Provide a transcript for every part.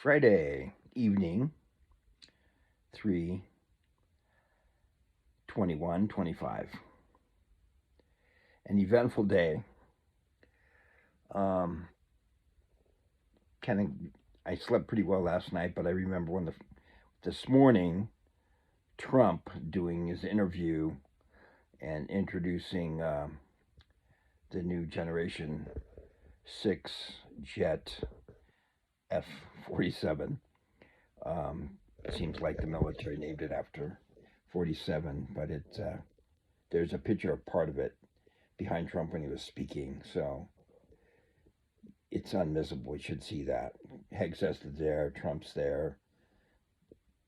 Friday evening, 3/21/25. An eventful day. Um, kind of, I slept pretty well last night, but I remember when this morning Trump doing his interview and introducing the new Generation 6 jet F-47. Um, seems like the military named it after 47, but there's a picture of part of it behind Trump when he was speaking, so it's unmissable. We should see that. Hegseth is there, Trump's there,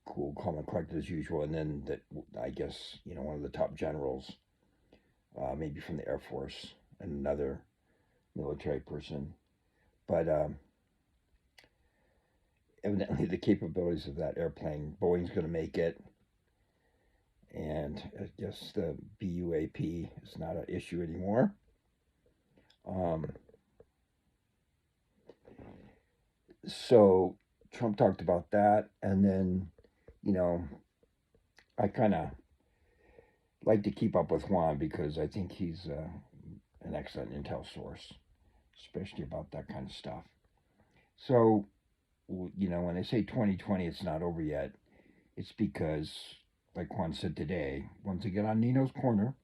cool, calm and collected as usual, and then that I guess one of the top generals, maybe from the Air Force, and another military person. But evidently, the capabilities of that airplane, Boeing's going to make it, and I guess the BUAP is not an issue anymore. Um, so Trump talked about that, and then you know I kind of like to keep up with Juan because I think he's an excellent intel source, especially about that kind of stuff. So, when they say 2020, it's not over yet. It's because, like Juan said today, once they get on Nino's corner,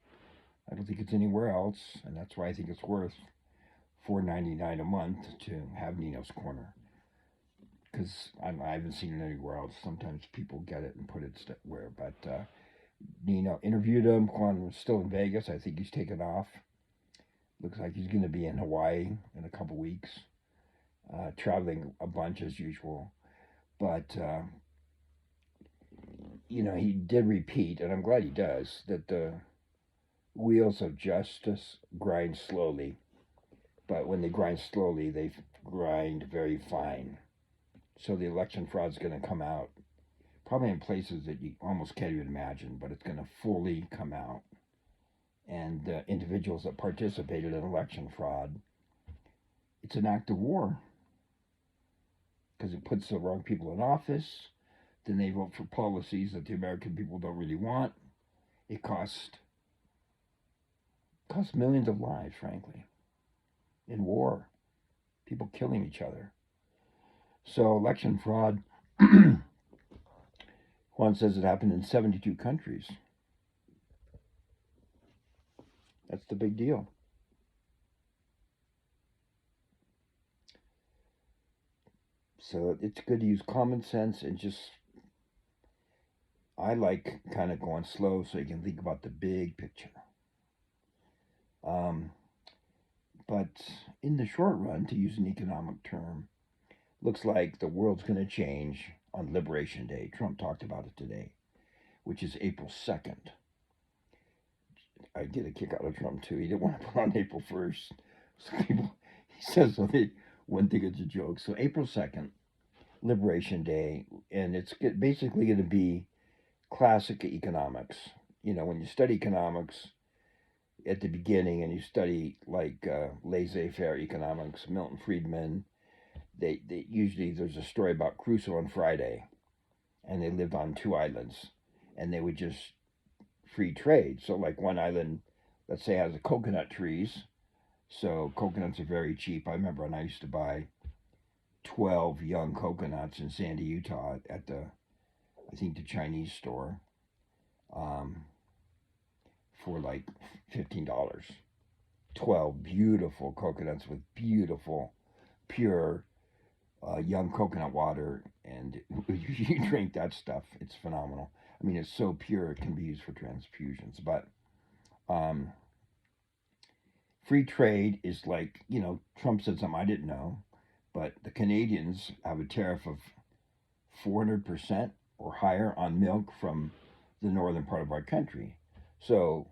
I don't think it's anywhere else, and that's why I think it's worth $4.99 a month to have Nino's corner. Because I haven't seen it anywhere else. Sometimes people get it and put it where, but Nino interviewed him. Juan was still in Vegas. I think he's taken off. Looks like he's going to be in Hawaii in a couple weeks, traveling a bunch as usual. But, he did repeat, and I'm glad he does, that the wheels of justice grind slowly. But when they grind slowly, they grind very fine. So the election fraud is going to come out, probably in places that you almost can't even imagine, but it's going to fully come out. And the individuals that participated in election fraud, it's an act of war because it puts the wrong people in office. Then they vote for policies that the American people don't really want. It costs millions of lives, frankly, in war, people killing each other. So election fraud, Juan says it happened in 72 countries. That's the big deal. So it's good to use common sense and just, I like kind of going slow so you can think about the big picture. Um, but in the short run, to use an economic term, looks like the world's going to change on Liberation Day. Trump talked about it today, which is April 2nd. I get a kick out of Trump too. He didn't want to put on April 1st. So people, he says so they wouldn't think it's a joke. So April 2nd, Liberation Day, and it's basically going to be classic economics. When you study economics at the beginning and you study like laissez-faire economics, Milton Friedman, they usually there's a story about Crusoe and Friday, and they lived on two islands, and they would just free trade. So like one island, let's say, has the coconut trees, so coconuts are very cheap. I remember when I used to buy 12 young coconuts in Sandy, Utah, at I think the Chinese store, um, for like $15. 12 beautiful coconuts with beautiful, pure young coconut water, and you drink that stuff, it's phenomenal. I mean, it's so pure it can be used for transfusions. But um, free trade is like, Trump said something I didn't know, but the Canadians have a tariff of 400% or higher on milk from the northern part of our country. So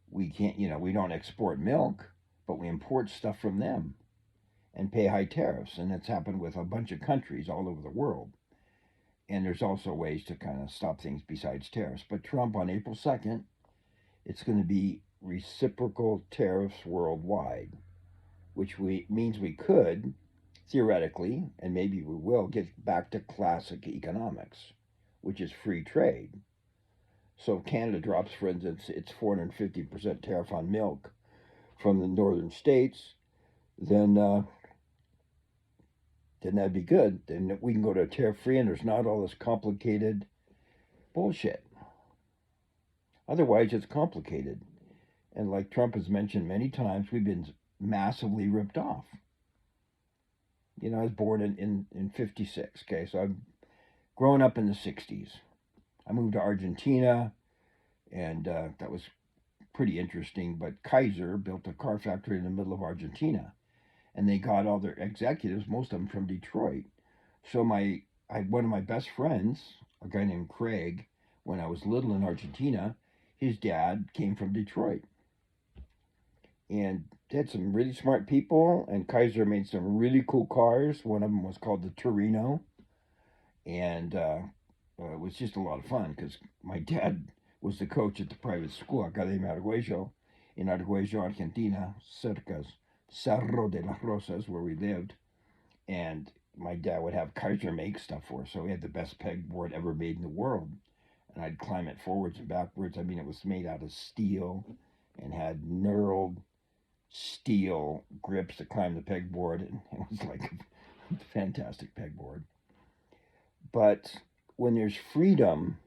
we can't, we don't export milk, but we import stuff from them and pay high tariffs. And it's happened with a bunch of countries all over the world. And there's also ways to kind of stop things besides tariffs. But Trump on April 2nd, it's going to be reciprocal tariffs worldwide, which means we could theoretically, and maybe we will, get back to classic economics, which is free trade. So if Canada drops, for instance, its 450% tariff on milk from the northern states, then then that'd be good. Then we can go to tariff free, and there's not all this complicated bullshit. Otherwise, it's complicated. And like Trump has mentioned many times, we've been massively ripped off. I was born in 56, okay? So I've grown up in the 60s. I moved to Argentina, and that was pretty interesting. But Kaiser built a car factory in the middle of Argentina, and they got all their executives, most of them from Detroit. So one of my best friends, a guy named Craig, when I was little in Argentina, his dad came from Detroit. And they had some really smart people, and Kaiser made some really cool cars. One of them was called the Torino, and it was just a lot of fun because my dad was the coach at the private school, Academia Arguello, in Arguello, Argentina, cerca Cerro de las Rosas, where we lived. And my dad would have Kaiser make stuff for us, so we had the best pegboard ever made in the world. And I'd climb it forwards and backwards. I mean, it was made out of steel and had knurled steel grips to climb the pegboard, and it was like a fantastic pegboard. But when there's freedom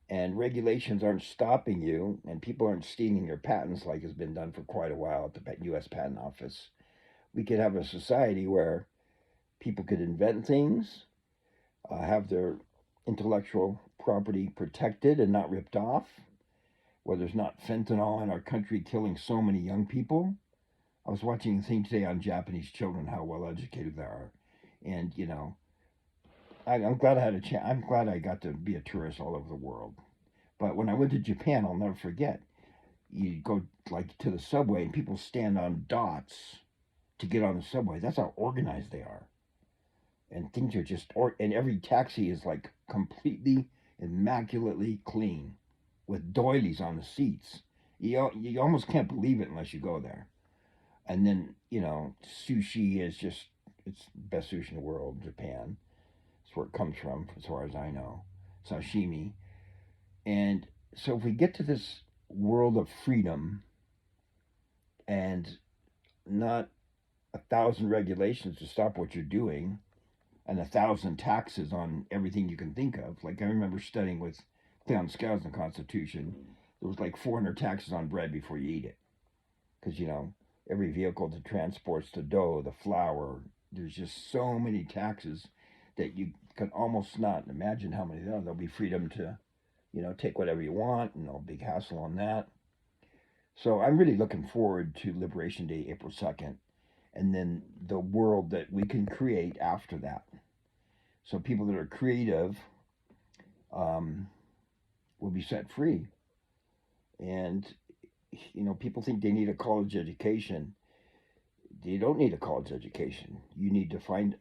and regulations aren't stopping you and people aren't stealing your patents like has been done for quite a while at the U.S. Patent Office, we could have a society where people could invent things, have their intellectual property protected and not ripped off, where there's not fentanyl in our country killing so many young people. I was watching a thing today on Japanese children, how well educated they are, and I'm glad I had a chance. I'm glad I got to be a tourist all over the world. But when I went to Japan, I'll never forget. You go like to the subway, and people stand on dots to get on the subway. That's how organized they are, and things are just and every taxi is like completely immaculately clean, with doilies on the seats. You almost can't believe it unless you go there. And then, sushi is just, it's the best sushi in the world, Japan. That's where it comes from, as far as I know. Sashimi. And so if we get to this world of freedom and not 1,000 regulations to stop what you're doing and 1,000 taxes on everything you can think of. Like I remember studying with Cleon Scouts in the Constitution, there was like 400 taxes on bread before you eat it. Because, every vehicle that transports the dough, the flour, there's just so many taxes that you can almost not imagine how many there are. There'll be freedom to, take whatever you want, and no big hassle on that. So I'm really looking forward to Liberation Day, April 2nd, and then the world that we can create after that. So people that are creative will be set free. And, people think they need a college education. You don't need a college education. You need to find,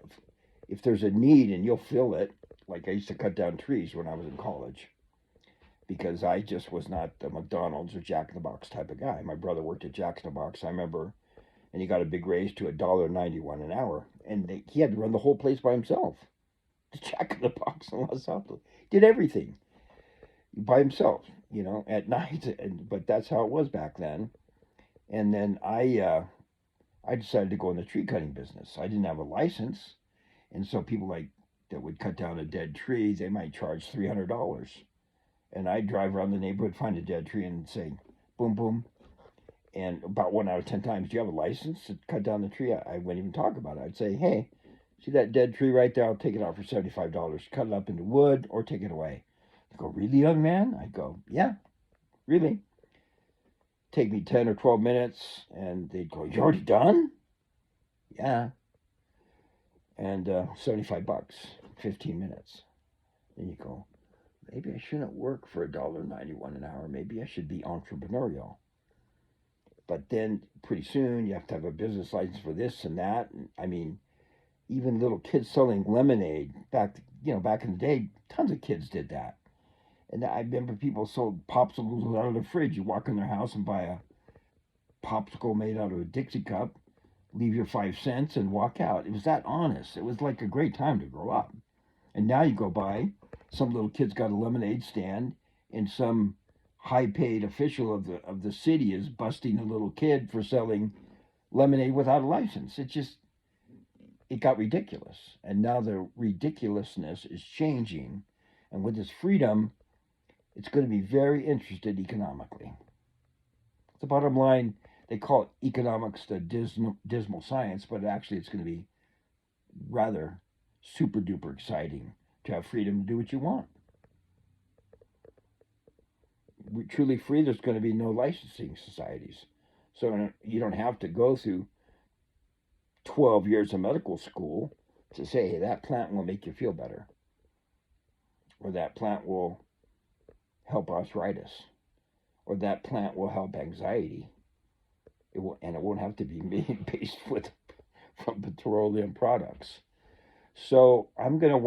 if there's a need and you'll fill it, like I used to cut down trees when I was in college, because I just was not the McDonald's or Jack in the Box type of guy. My brother worked at Jack in the Box, I remember, and he got a big raise to $1.91 an hour, and he had to run the whole place by himself. The Jack in the Box in Los Angeles did everything by himself, at night. But that's how it was back then. And then I decided to go in the tree cutting business. I didn't have a license, and so people like that would cut down a dead tree, they might charge $300. And I'd drive around the neighborhood, find a dead tree, and say, boom, boom. And about 1 out of 10 times, do you have a license to cut down the tree? I wouldn't even talk about it. I'd say, hey, see that dead tree right there? I'll take it out for $75. Cut it up into wood or take it away. They go, really, young man? I'd go, yeah, really. Take me 10 or 12 minutes, and they'd go, you already done? Yeah. And $75, 15 minutes. Then you go, maybe I shouldn't work for $1.91 an hour. Maybe I should be entrepreneurial. But then pretty soon you have to have a business license for this and that. And, I mean, even little kids selling lemonade back in the day, tons of kids did that. And I remember people sold popsicles out of the fridge. You walk in their house and buy a popsicle made out of a Dixie cup, leave your 5 cents and walk out. It was that honest. It was like a great time to grow up. And now you go by, some little kid's got a lemonade stand, and some high-paid official of the city is busting a little kid for selling lemonade without a license. It got ridiculous. And now the ridiculousness is changing. And with this freedom, it's going to be very interested economically. The bottom line, they call it economics the dismal science, but actually it's going to be rather super duper exciting to have freedom to do what you want. We're truly free, there's going to be no licensing societies. So you don't have to go through 12 years of medical school to say, hey, that plant will make you feel better, or that plant will help arthritis, or that plant will help anxiety. And it won't have to be made based from petroleum products. So I'm gonna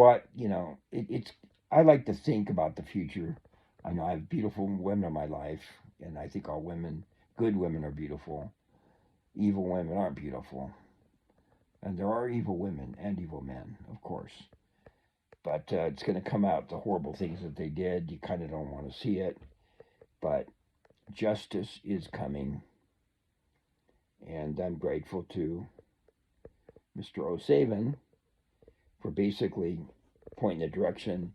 it's. I like to think about the future. I know I have beautiful women in my life, and I think all women, good women, are beautiful. Evil women aren't beautiful, and there are evil women and evil men, of course. But it's going to come out the horrible things that they did. You kind of don't want to see it, but justice is coming, and I'm grateful to Mr. O'Savin for basically pointing the direction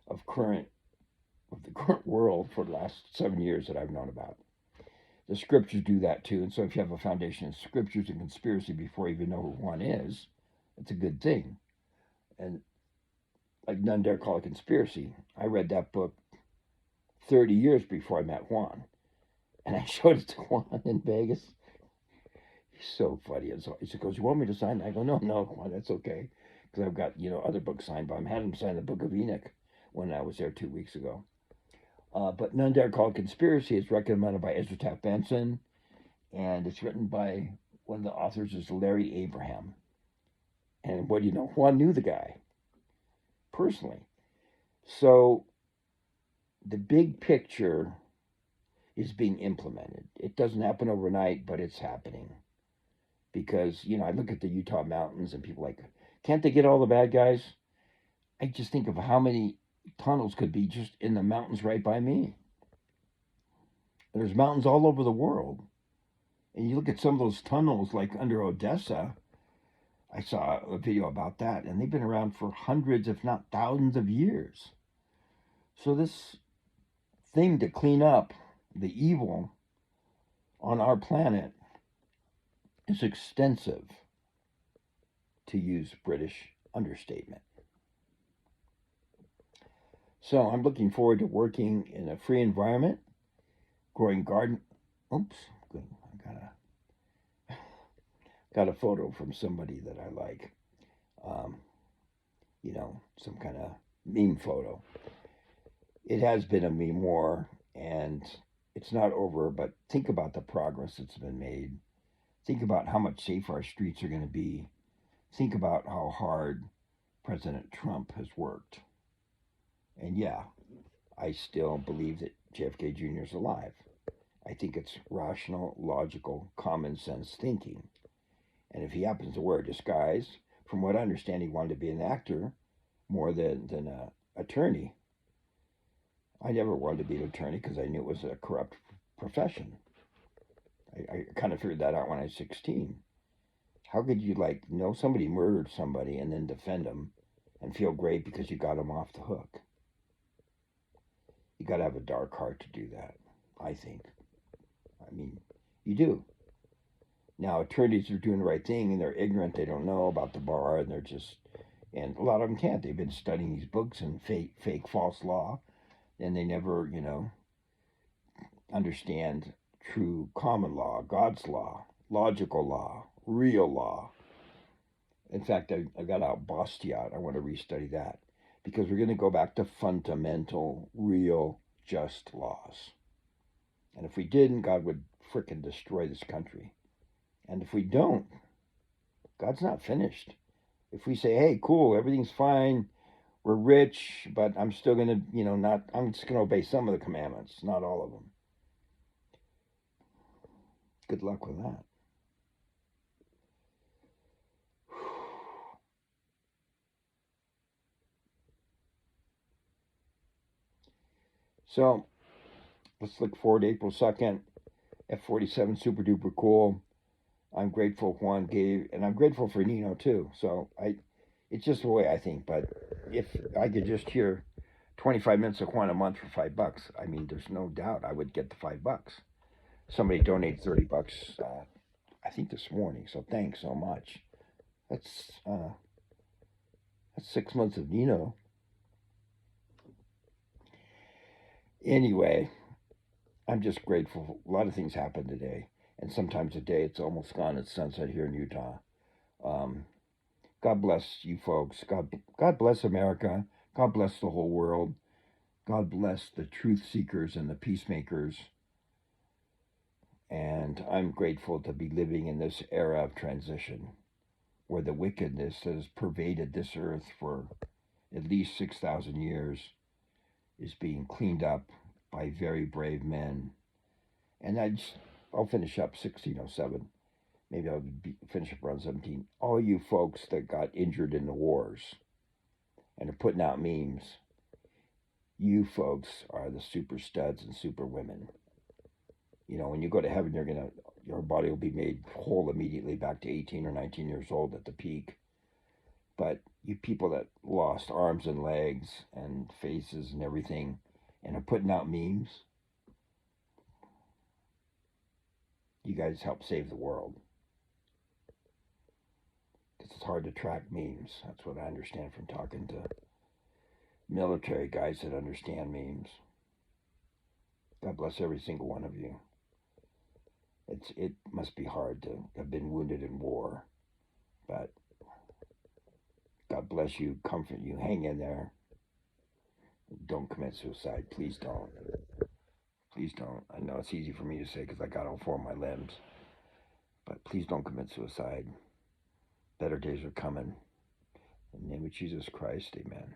of the current world for the last 7 years that I've known about. The scriptures do that too, and so if you have a foundation of scriptures and conspiracy before you even know who one is, it's a good thing. And like None Dare Call It Conspiracy, I read that book 30 years before I met Juan, and I showed it to Juan in Vegas. He's so funny. And so he goes, "You want me to sign?" I go, "No, Juan, that's okay." Because I've got other books signed by him. I had him sign the Book of Enoch when I was there 2 weeks ago. But None Dare Call It Conspiracy is recommended by Ezra Taft Benson, and it's written by one of the authors is Larry Abraham. And what do you know? Juan knew the guy personally. So the big picture is being implemented. It doesn't happen overnight, but it's happening. Because, I look at the Utah mountains and people like, can't they get all the bad guys? I just think of how many tunnels could be just in the mountains right by me. There's mountains all over the world. And you look at some of those tunnels like under Odessa. I saw a video about that, and they've been around for hundreds, if not thousands of years. So this thing to clean up the evil on our planet is extensive, to use British understatement. So I'm looking forward to working in a free environment, growing garden. Oops, good. I got a photo from somebody that I like. Um, some kind of meme photo. It has been a meme war, and it's not over. But think about the progress that's been made. Think about how much safer our streets are going to be. Think about how hard President Trump has worked. And yeah, I still believe that JFK Jr. is alive. I think it's rational, logical, common sense thinking. And if he happens to wear a disguise, from what I understand, he wanted to be an actor more than an attorney. I never wanted to be an attorney because I knew it was a corrupt profession. I kind of figured that out when I was 16. How could you know somebody murdered somebody and then defend them and feel great because you got them off the hook? You got to have a dark heart to do that, I think. I mean, you do. Now, attorneys are doing the right thing and they're ignorant. They don't know about the bar and and a lot of them can't. They've been studying these books and fake false law, and they never, understand true common law, God's law, logical law, real law. In fact, I got out Bastiat. I want to restudy that because we're going to go back to fundamental, real, just laws. And if we didn't, God would frickin' destroy this country. And if we don't, God's not finished. If we say, hey, cool, everything's fine, we're rich, but I'm still going to, I'm just going to obey some of the commandments, not all of them. Good luck with that. So let's look forward to April 2nd. F-47 super duper cool. I'm grateful Juan gave, and I'm grateful for Nino too. So it's just the way I think. But if I could just hear 25 minutes of Juan a month for $5, I mean, there's no doubt I would get the $5. Somebody donated $30, I think this morning. So thanks so much. That's 6 months of Nino. Anyway, I'm just grateful. A lot of things happened today, and sometimes a day it's almost gone. It's sunset here in Utah. Um, God bless you folks. God bless America. God bless the whole world. God bless the truth seekers and the peacemakers. And I'm grateful to be living in this era of transition where the wickedness that has pervaded this earth for at least 6,000 years is being cleaned up by very brave men. And I'll finish up 1607. Maybe finish up around 17. All you folks that got injured in the wars and are putting out memes, you folks are the super studs and super women. You know, when you go to heaven, your body will be made whole immediately back to 18 or 19 years old at the peak. But you people that lost arms and legs and faces and everything and are putting out memes, you guys help save the world. Because it's hard to track memes. That's what I understand from talking to military guys that understand memes. God bless every single one of you. It must be hard to have been wounded in war, but God bless you, comfort you, hang in there. Don't commit suicide. Please don't. Please don't. I know it's easy for me to say because I got all four of my limbs, but please don't commit suicide. Better days are coming. In the name of Jesus Christ, amen.